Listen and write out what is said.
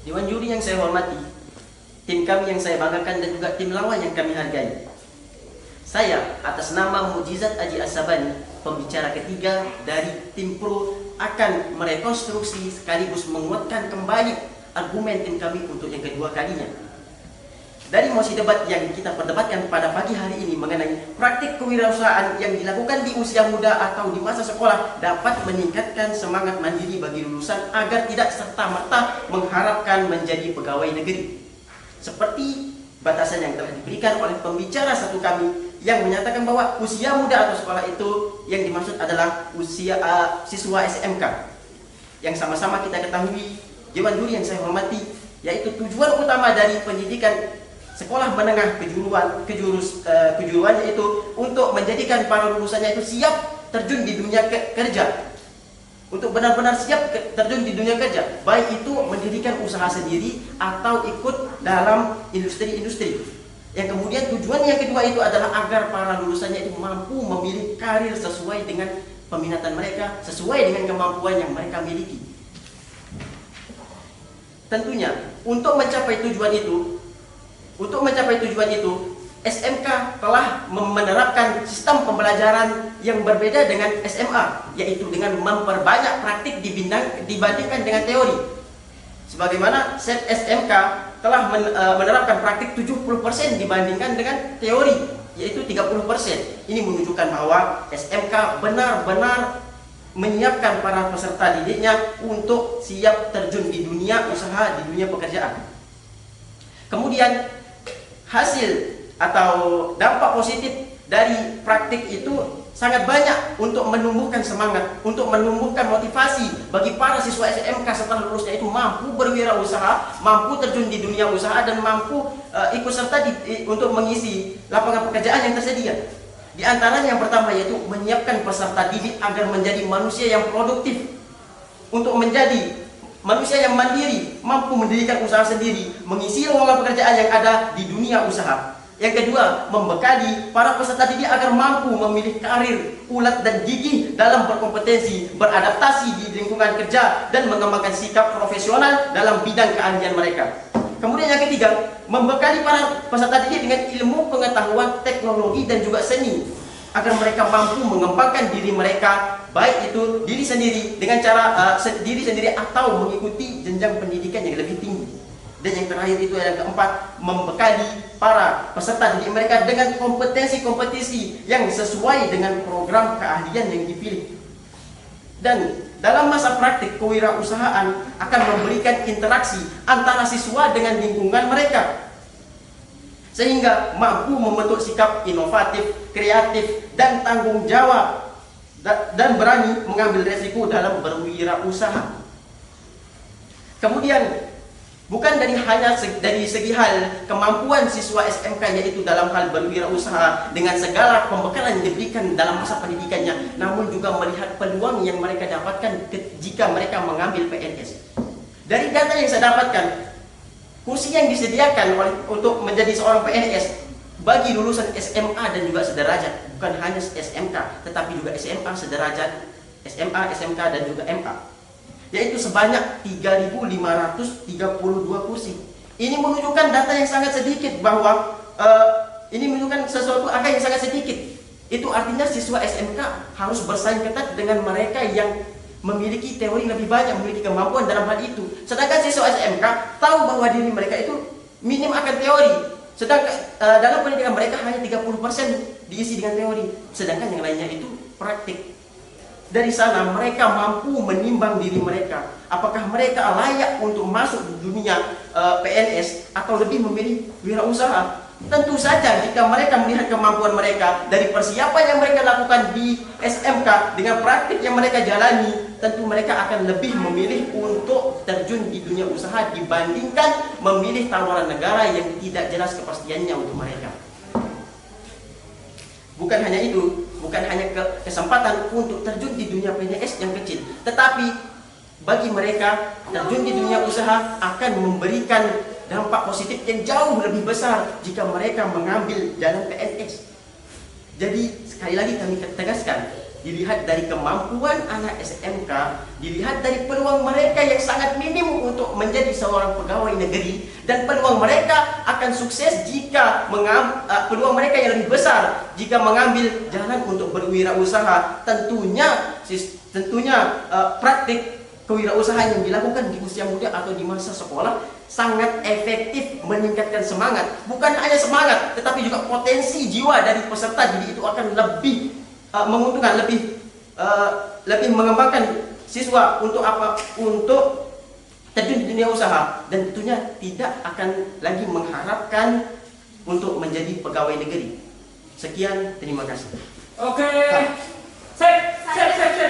Dewan juri yang saya hormati, tim kami yang saya banggakan dan juga tim lawan yang kami hargai. Saya atas nama Mukjizat Aji As-Sabani, pembicara ketiga dari tim pro, akan merekonstruksi sekaligus menguatkan kembali argumen tim kami untuk yang kedua kalinya. Dari mosi debat yang kita perdebatkan pada pagi hari ini mengenai praktik kewirausahaan yang dilakukan di usia muda atau di masa sekolah dapat meningkatkan semangat mandiri bagi lulusan agar tidak serta-merta mengharapkan menjadi pegawai negeri. Seperti batasan yang telah diberikan oleh pembicara satu kami yang menyatakan bahwa usia muda atau sekolah itu yang dimaksud adalah usia siswa SMK. Yang sama-sama kita ketahui, Dewan Juri yang saya hormati, yaitu tujuan utama dari pendidikan sekolah menengah kejuruan yaitu untuk menjadikan para lulusannya itu siap terjun di dunia kerja. Untuk benar-benar siap terjun di dunia kerja, baik itu mendirikan usaha sendiri atau ikut dalam industri-industri. Yang kemudian tujuan yang kedua itu adalah agar para lulusannya itu mampu memilih karir sesuai dengan peminatan mereka, sesuai dengan kemampuan yang mereka miliki. Tentunya untuk mencapai tujuan itu, SMK telah menerapkan sistem pembelajaran yang berbeda dengan SMA, yaitu dengan memperbanyak praktik dibandingkan dengan teori. Sebagaimana SMK telah menerapkan praktik 70% dibandingkan dengan teori, yaitu 30%. Ini menunjukkan bahwa SMK benar-benar menyiapkan para peserta didiknya untuk siap terjun di dunia usaha, di dunia pekerjaan. Kemudian hasil atau dampak positif dari praktik itu sangat banyak untuk menumbuhkan semangat, untuk menumbuhkan motivasi bagi para siswa SMK setelah lulusnya itu mampu berwirausaha, mampu terjun di dunia usaha, dan mampu ikut serta untuk mengisi lapangan pekerjaan yang tersedia. Di antaranya yang pertama yaitu menyiapkan peserta didik agar menjadi manusia yang produktif, untuk menjadi manusia yang mandiri, mampu mendirikan usaha sendiri, mengisi lowongan pekerjaan yang ada di dunia usaha. Yang kedua, membekali para peserta didik agar mampu memilih karir, ulet dan gigih dalam berkompetensi, beradaptasi di lingkungan kerja, dan mengembangkan sikap profesional dalam bidang keahlian mereka. Kemudian yang ketiga, membekali para peserta didik dengan ilmu, pengetahuan, teknologi, dan juga seni, agar mereka mampu mengembangkan diri mereka, baik itu diri sendiri dengan cara diri sendiri atau mengikuti jenjang pendidikan yang lebih tinggi. Dan yang terakhir itu yang keempat, membekali para peserta didik mereka dengan kompetensi-kompetisi yang sesuai dengan program keahlian yang dipilih. Dan dalam masa praktik kewirausahaan akan memberikan interaksi antara siswa dengan lingkungan mereka, sehingga mampu membentuk sikap inovatif, kreatif, dan tanggung jawab, dan berani mengambil resiko dalam berwirausaha. Kemudian bukan hanya dari segi hal kemampuan siswa SMK yaitu dalam hal berwirausaha dengan segala pembekalan yang diberikan dalam masa pendidikannya, namun juga melihat peluang yang mereka dapatkan jika mereka mengambil PNS. Dari data yang saya dapatkan, kursi yang disediakan untuk menjadi seorang PNS bagi lulusan SMA dan juga sederajat, bukan hanya SMK, tetapi juga SMA sederajat, SMA, SMK, dan juga MA, yaitu sebanyak 3.532 kursi. Ini menunjukkan data yang sangat sedikit, bahwa ini menunjukkan sesuatu angka yang sangat sedikit. Itu artinya siswa SMK harus bersaing ketat dengan mereka yang memiliki teori lebih banyak, memiliki kemampuan dalam hal itu. Sedangkan siswa SMK tahu bahwa diri mereka itu minim akan teori. Sedangkan dalam pendidikan mereka hanya 30% diisi dengan teori, sedangkan yang lainnya itu praktik. Dari sana mereka mampu menimbang diri mereka, apakah mereka layak untuk masuk di dunia PNS atau lebih memilih wirausaha. Tentu saja jika mereka melihat kemampuan mereka dari persiapan yang mereka lakukan di SMK dengan praktik yang mereka jalani, tentu mereka akan lebih memilih untuk terjun di dunia usaha dibandingkan memilih tawaran negara yang tidak jelas kepastiannya untuk mereka. Bukan hanya itu, bukan hanya kesempatan untuk terjun di dunia PNS yang kecil, tetapi bagi mereka terjun di dunia usaha akan memberikan dampak positif yang jauh lebih besar jika mereka mengambil jalan PNS. Jadi sekali lagi kami tegaskan, dilihat dari kemampuan anak SMK, dilihat dari peluang mereka yang sangat minim untuk menjadi seorang pegawai negeri, dan peluang mereka akan sukses jika peluang mereka yang lebih besar jika mengambil jalan untuk berwirausaha. Tentunya praktik kewirausahaan yang dilakukan di usia muda atau di masa sekolah sangat efektif meningkatkan semangat. Bukan hanya semangat, tetapi juga potensi jiwa dari peserta. Jadi itu akan lebih menguntungkan, lebih mengembangkan siswa untuk apa? Untuk terjun di dunia usaha, dan tentunya tidak akan lagi mengharapkan untuk menjadi pegawai negeri. Sekian, terima kasih. Oke. Sip. Saya siap.